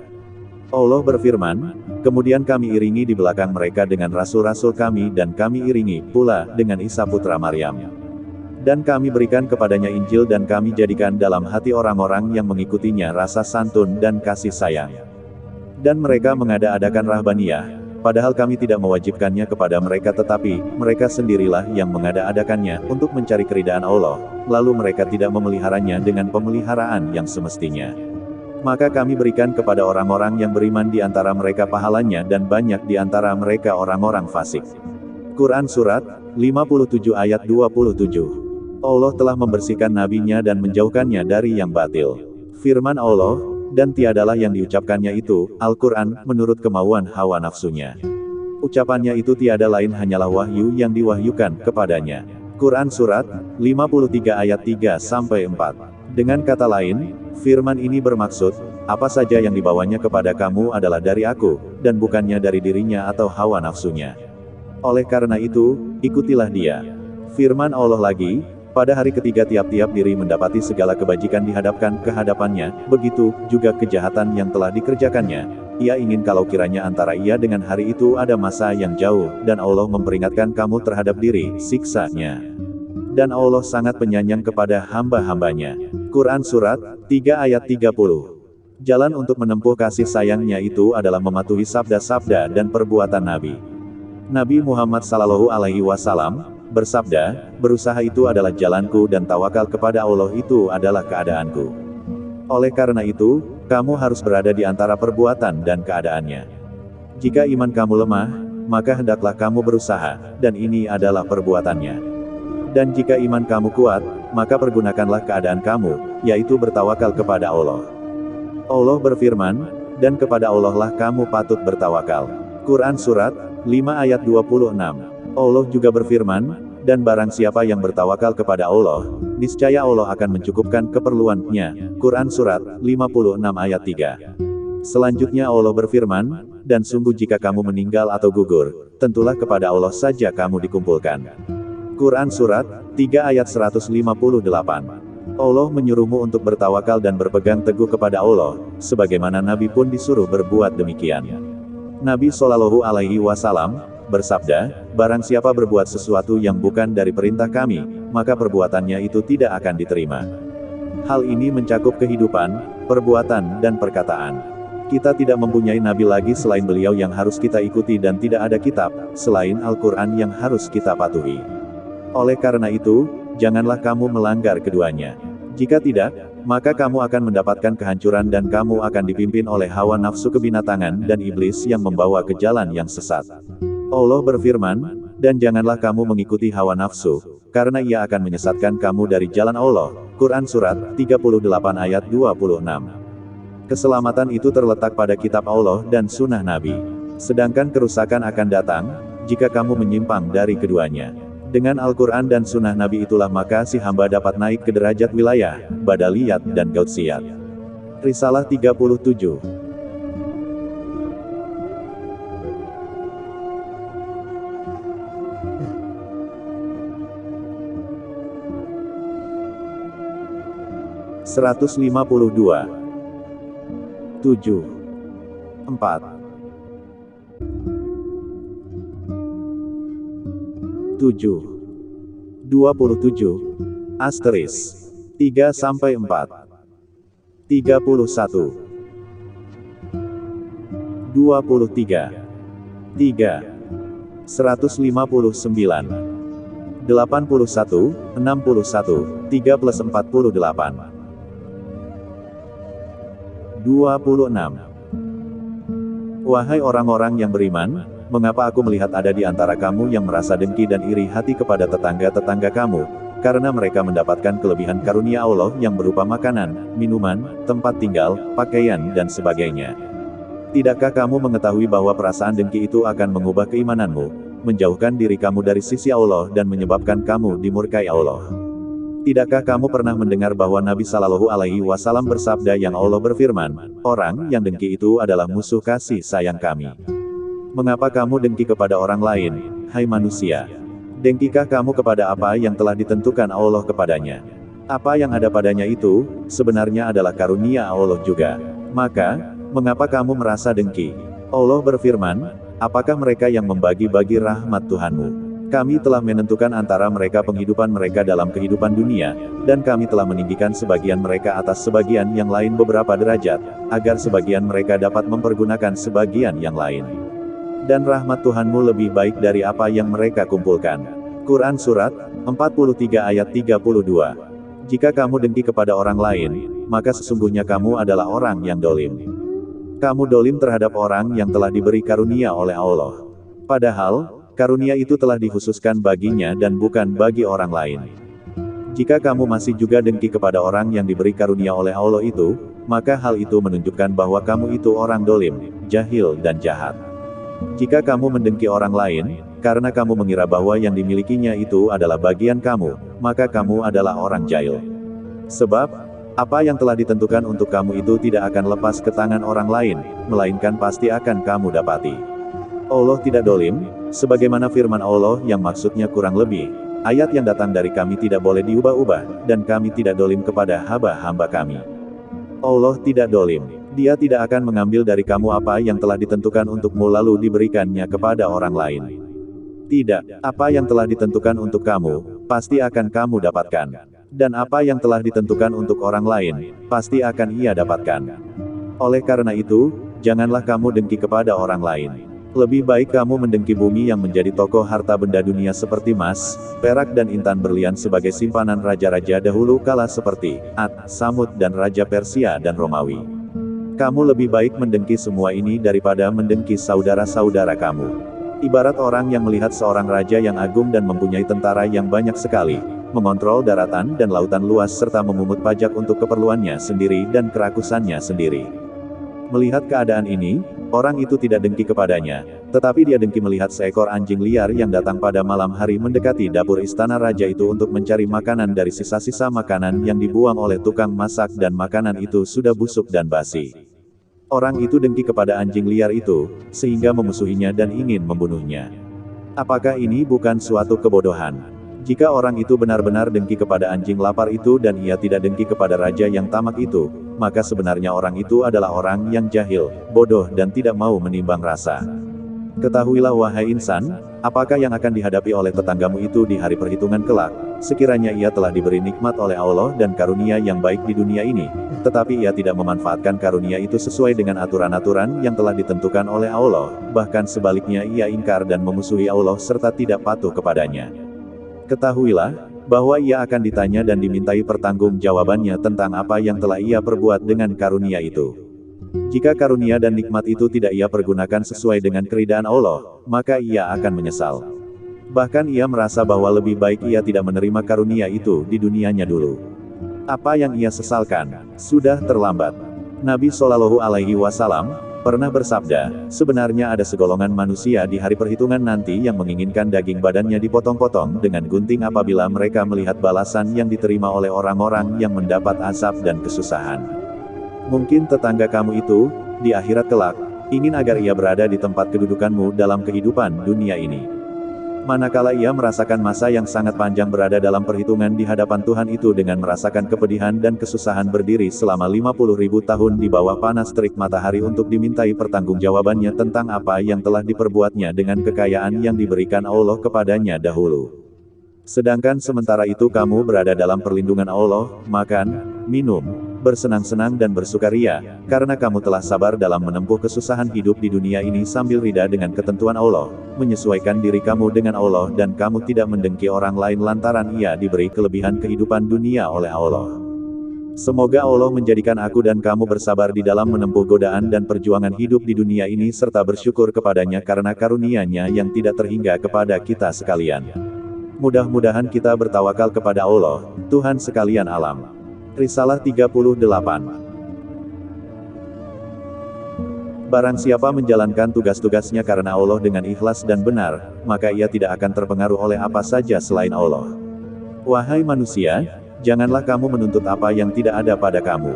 Allah berfirman, kemudian kami iringi di belakang mereka dengan rasul-rasul kami dan kami iringi pula dengan Isa putra Maryam. Dan kami berikan kepadanya Injil dan kami jadikan dalam hati orang-orang yang mengikutinya rasa santun dan kasih sayang. Dan mereka mengada-adakan rahbaniyah, padahal kami tidak mewajibkannya kepada mereka tetapi, mereka sendirilah yang mengada-adakannya untuk mencari keridaan Allah, lalu mereka tidak memeliharanya dengan pemeliharaan yang semestinya. Maka kami berikan kepada orang-orang yang beriman di antara mereka pahalanya dan banyak di antara mereka orang-orang fasik. Quran Surat 57 ayat 27. Allah telah membersihkan nabinya dan menjauhkannya dari yang batil. Firman Allah, dan tiadalah yang diucapkannya itu, Al-Quran, menurut kemauan hawa nafsunya. Ucapannya itu tiada lain hanyalah wahyu yang diwahyukan kepadanya. Quran Surat 53 ayat 3-4. Dengan kata lain, firman ini bermaksud, apa saja yang dibawanya kepada kamu adalah dari aku, dan bukannya dari dirinya atau hawa nafsunya. Oleh karena itu, ikutilah dia. Firman Allah lagi, pada hari ketiga tiap-tiap diri mendapati segala kebajikan dihadapkan ke hadapannya, begitu juga kejahatan yang telah dikerjakannya. Ia ingin kalau kiranya antara ia dengan hari itu ada masa yang jauh, dan Allah memperingatkan kamu terhadap diri siksanya. Dan Allah sangat penyayang kepada hamba-hambanya. Quran Surat 3 ayat 30. Jalan untuk menempuh kasih sayangnya itu adalah mematuhi sabda-sabda dan perbuatan Nabi. Nabi Muhammad SAW bersabda, berusaha itu adalah jalanku dan tawakal kepada Allah itu adalah keadaanku. Oleh karena itu, kamu harus berada di antara perbuatan dan keadaannya. Jika iman kamu lemah, maka hendaklah kamu berusaha, dan ini adalah perbuatannya. Dan jika iman kamu kuat, maka pergunakanlah keadaan kamu, yaitu bertawakal kepada Allah. Allah berfirman, dan kepada Allah lah kamu patut bertawakal. Quran Surat 5 ayat 26. Allah juga berfirman, dan barang siapa yang bertawakal kepada Allah, niscaya Allah akan mencukupkan keperluannya. Quran Surat 56 ayat 3. Selanjutnya Allah berfirman, dan sungguh jika kamu meninggal atau gugur, tentulah kepada Allah saja kamu dikumpulkan. Quran Surat 3 ayat 158. Allah menyuruhmu untuk bertawakal dan berpegang teguh kepada Allah, sebagaimana Nabi pun disuruh berbuat demikian. Nabi Shallallahu Alaihi Wasallam bersabda, barang siapa berbuat sesuatu yang bukan dari perintah kami, maka perbuatannya itu tidak akan diterima. Hal ini mencakup kehidupan, perbuatan, dan perkataan. Kita tidak mempunyai nabi lagi selain beliau yang harus kita ikuti dan tidak ada kitab selain Al-Quran yang harus kita patuhi. Oleh karena itu, janganlah kamu melanggar keduanya. Jika tidak, maka kamu akan mendapatkan kehancuran dan kamu akan dipimpin oleh hawa nafsu kebinatangan dan iblis yang membawa ke jalan yang sesat. Allah berfirman, dan janganlah kamu mengikuti hawa nafsu, karena ia akan menyesatkan kamu dari jalan Allah. Quran Surat 38 ayat 26. Keselamatan itu terletak pada kitab Allah dan sunnah Nabi. Sedangkan kerusakan akan datang, jika kamu menyimpang dari keduanya. Dengan Al-Quran dan sunnah Nabi itulah maka si hamba dapat naik ke derajat wilayah, badaliyat dan gautsiyat. Risalah 37. Seratus 52. 7. 4. 7. 27. Asteris 3-4. 31. 23. 3. 159. 81, 61, 3+48. 26. Wahai orang-orang yang beriman, mengapa aku melihat ada di antara kamu yang merasa dengki dan iri hati kepada tetangga-tetangga kamu, karena mereka mendapatkan kelebihan karunia Allah yang berupa makanan, minuman, tempat tinggal, pakaian dan sebagainya. Tidakkah kamu mengetahui bahwa perasaan dengki itu akan mengubah keimananmu, menjauhkan diri kamu dari sisi Allah dan menyebabkan kamu dimurkai Allah? Tidakkah kamu pernah mendengar bahwa Nabi Shallallahu Alaihi Wasallam bersabda yang Allah berfirman, orang yang dengki itu adalah musuh kasih sayang kami. Mengapa kamu dengki kepada orang lain, hai manusia? Dengkikah kamu kepada apa yang telah ditentukan Allah kepadanya? Apa yang ada padanya itu, sebenarnya adalah karunia Allah juga. Maka, mengapa kamu merasa dengki? Allah berfirman, apakah mereka yang membagi-bagi rahmat Tuhanmu? Kami telah menentukan antara mereka penghidupan mereka dalam kehidupan dunia, dan kami telah meninggikan sebagian mereka atas sebagian yang lain beberapa derajat, agar sebagian mereka dapat mempergunakan sebagian yang lain. Dan rahmat Tuhanmu lebih baik dari apa yang mereka kumpulkan. Quran Surat 43 ayat 32. Jika kamu dengki kepada orang lain, maka sesungguhnya kamu adalah orang yang dolim. Kamu dolim terhadap orang yang telah diberi karunia oleh Allah. Padahal, karunia itu telah dikhususkan baginya dan bukan bagi orang lain. Jika kamu masih juga dengki kepada orang yang diberi karunia oleh Allah itu, maka hal itu menunjukkan bahwa kamu itu orang dolim, jahil dan jahat. Jika kamu mendengki orang lain, karena kamu mengira bahwa yang dimilikinya itu adalah bagian kamu, maka kamu adalah orang jahil. Sebab, apa yang telah ditentukan untuk kamu itu tidak akan lepas ke tangan orang lain, melainkan pasti akan kamu dapati. Allah tidak dolim, sebagaimana firman Allah yang maksudnya kurang lebih, ayat yang datang dari kami tidak boleh diubah-ubah, dan kami tidak dolim kepada hamba-hamba kami. Allah tidak dolim. Dia tidak akan mengambil dari kamu apa yang telah ditentukan untukmu lalu diberikannya kepada orang lain. Tidak, apa yang telah ditentukan untuk kamu, pasti akan kamu dapatkan. Dan apa yang telah ditentukan untuk orang lain, pasti akan ia dapatkan. Oleh karena itu, janganlah kamu dengki kepada orang lain. Lebih baik kamu mendengki bumi yang menjadi toko harta benda dunia seperti emas, perak dan intan berlian sebagai simpanan raja-raja dahulu kala seperti Ad, Samud dan Raja Persia dan Romawi. Kamu lebih baik mendengki semua ini daripada mendengki saudara-saudara kamu. Ibarat orang yang melihat seorang raja yang agung dan mempunyai tentara yang banyak sekali, mengontrol daratan dan lautan luas serta memungut pajak untuk keperluannya sendiri dan kerakusannya sendiri. Melihat keadaan ini, orang itu tidak dengki kepadanya, tetapi dia dengki melihat seekor anjing liar yang datang pada malam hari mendekati dapur istana raja itu untuk mencari makanan dari sisa-sisa makanan yang dibuang oleh tukang masak dan makanan itu sudah busuk dan basi. Orang itu dengki kepada anjing liar itu, sehingga memusuhinya dan ingin membunuhnya. Apakah ini bukan suatu kebodohan? Jika orang itu benar-benar dengki kepada anjing lapar itu dan ia tidak dengki kepada raja yang tamak itu, maka sebenarnya orang itu adalah orang yang jahil, bodoh dan tidak mau menimbang rasa. Ketahuilah wahai insan, apakah yang akan dihadapi oleh tetanggamu itu di hari perhitungan kelak, sekiranya ia telah diberi nikmat oleh Allah dan karunia yang baik di dunia ini, tetapi ia tidak memanfaatkan karunia itu sesuai dengan aturan-aturan yang telah ditentukan oleh Allah, bahkan sebaliknya ia ingkar dan memusuhi Allah serta tidak patuh kepadanya. Ketahuilah, bahwa ia akan ditanya dan dimintai pertanggungjawabannya tentang apa yang telah ia perbuat dengan karunia itu. Jika karunia dan nikmat itu tidak ia pergunakan sesuai dengan keridaan Allah, maka ia akan menyesal. Bahkan ia merasa bahwa lebih baik ia tidak menerima karunia itu di dunianya dulu. Apa yang ia sesalkan, sudah terlambat. Nabi Shallallahu Alaihi Wasallam pernah bersabda, sebenarnya ada segolongan manusia di hari perhitungan nanti yang menginginkan daging badannya dipotong-potong dengan gunting apabila mereka melihat balasan yang diterima oleh orang-orang yang mendapat azab dan kesusahan. Mungkin tetangga kamu itu, di akhirat kelak, ingin agar ia berada di tempat kedudukanmu dalam kehidupan dunia ini. Manakala ia merasakan masa yang sangat panjang berada dalam perhitungan di hadapan Tuhan itu dengan merasakan kepedihan dan kesusahan berdiri selama 50.000 tahun di bawah panas terik matahari untuk dimintai pertanggungjawabannya tentang apa yang telah diperbuatnya dengan kekayaan yang diberikan Allah kepadanya dahulu. Sedangkan sementara itu kamu berada dalam perlindungan Allah, makan, minum, bersenang-senang dan bersukaria, karena kamu telah sabar dalam menempuh kesusahan hidup di dunia ini sambil ridha dengan ketentuan Allah, menyesuaikan diri kamu dengan Allah dan kamu tidak mendengki orang lain lantaran ia diberi kelebihan kehidupan dunia oleh Allah. Semoga Allah menjadikan aku dan kamu bersabar di dalam menempuh godaan dan perjuangan hidup di dunia ini serta bersyukur kepadanya karena karunia-Nya yang tidak terhingga kepada kita sekalian. Mudah-mudahan kita bertawakal kepada Allah, Tuhan sekalian alam. Risalah 38. Barang siapa menjalankan tugas-tugasnya karena Allah dengan ikhlas dan benar, maka ia tidak akan terpengaruh oleh apa saja selain Allah. Wahai manusia, janganlah kamu menuntut apa yang tidak ada pada kamu.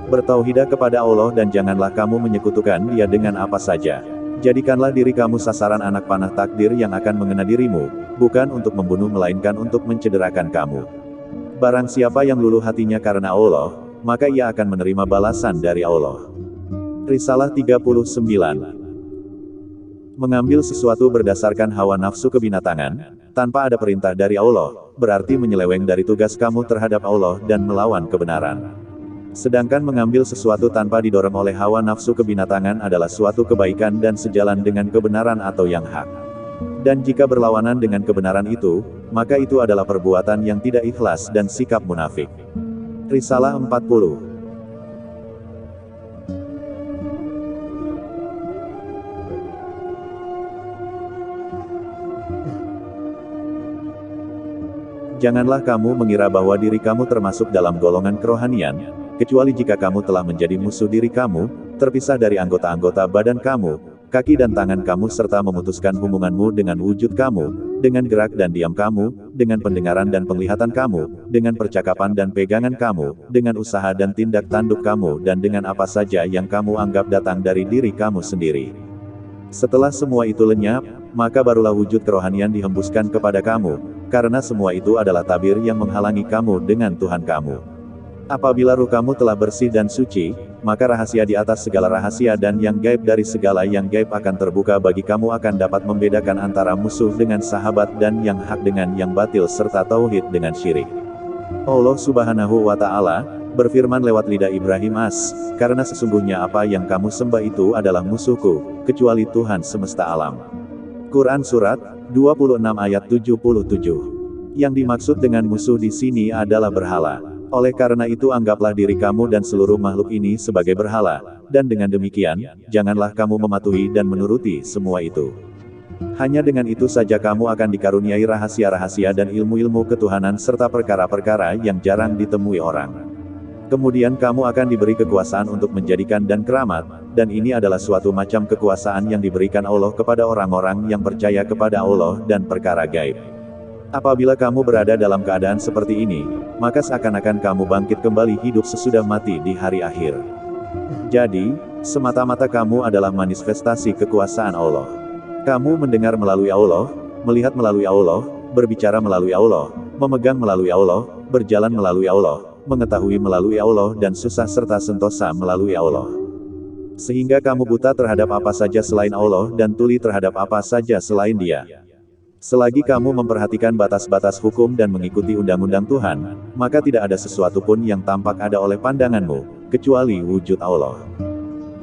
Bertauhidah kepada Allah dan janganlah kamu menyekutukan Dia dengan apa saja. Jadikanlah diri kamu sasaran anak panah takdir yang akan mengena dirimu, bukan untuk membunuh melainkan untuk mencederakan kamu. Barang siapa yang luluh hatinya karena Allah, maka ia akan menerima balasan dari Allah. Risalah 39. Mengambil sesuatu berdasarkan hawa nafsu kebinatangan, tanpa ada perintah dari Allah, berarti menyeleweng dari tugas kamu terhadap Allah dan melawan kebenaran. Sedangkan mengambil sesuatu tanpa didorong oleh hawa nafsu kebinatangan adalah suatu kebaikan dan sejalan dengan kebenaran atau yang hak. Dan jika berlawanan dengan kebenaran itu, maka itu adalah perbuatan yang tidak ikhlas dan sikap munafik. Risalah 40. Janganlah kamu mengira bahwa diri kamu termasuk dalam golongan kerohanian, kecuali jika kamu telah menjadi musuh diri kamu, terpisah dari anggota-anggota badan kamu, kaki dan tangan kamu serta memutuskan hubunganmu dengan wujud kamu, dengan gerak dan diam kamu, dengan pendengaran dan penglihatan kamu, dengan percakapan dan pegangan kamu, dengan usaha dan tindak tanduk kamu dan dengan apa saja yang kamu anggap datang dari diri kamu sendiri. Setelah semua itu lenyap, maka barulah wujud kerohanian dihembuskan kepada kamu, karena semua itu adalah tabir yang menghalangi kamu dengan Tuhan kamu. Apabila ruh kamu telah bersih dan suci, maka rahasia di atas segala rahasia dan yang gaib dari segala yang gaib akan terbuka bagi kamu akan dapat membedakan antara musuh dengan sahabat dan yang hak dengan yang batil serta tauhid dengan syirik. Allah Subhanahu wa Ta'ala berfirman lewat lidah Ibrahim karena sesungguhnya apa yang kamu sembah itu adalah musuhku, kecuali Tuhan semesta alam. Quran Surat 26 ayat 77. Yang dimaksud dengan musuh di sini adalah berhala. Oleh karena itu anggaplah diri kamu dan seluruh makhluk ini sebagai berhala, dan dengan demikian, janganlah kamu mematuhi dan menuruti semua itu. Hanya dengan itu saja kamu akan dikaruniai rahasia-rahasia dan ilmu-ilmu ketuhanan serta perkara-perkara yang jarang ditemui orang. Kemudian kamu akan diberi kekuasaan untuk menjadikan dan keramat, dan ini adalah suatu macam kekuasaan yang diberikan Allah kepada orang-orang yang percaya kepada Allah dan perkara gaib. Apabila kamu berada dalam keadaan seperti ini, maka seakan-akan kamu bangkit kembali hidup sesudah mati di hari akhir. Jadi, semata-mata kamu adalah manifestasi kekuasaan Allah. Kamu mendengar melalui Allah, melihat melalui Allah, berbicara melalui Allah, memegang melalui Allah, berjalan melalui Allah, mengetahui melalui Allah dan susah serta sentosa melalui Allah. Sehingga kamu buta terhadap apa saja selain Allah dan tuli terhadap apa saja selain Dia. Selagi kamu memperhatikan batas-batas hukum dan mengikuti undang-undang Tuhan, maka tidak ada sesuatu pun yang tampak ada oleh pandanganmu, kecuali wujud Allah.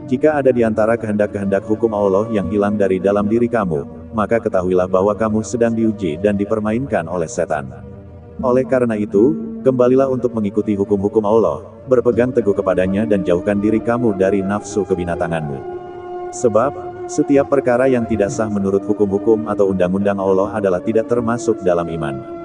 Jika ada di antara kehendak-kehendak hukum Allah yang hilang dari dalam diri kamu, maka ketahuilah bahwa kamu sedang diuji dan dipermainkan oleh setan. Oleh karena itu, kembalilah untuk mengikuti hukum-hukum Allah, berpegang teguh kepadanya dan jauhkan diri kamu dari nafsu kebinatanganmu. Sebab, setiap perkara yang tidak sah menurut hukum-hukum atau undang-undang Allah adalah tidak termasuk dalam iman.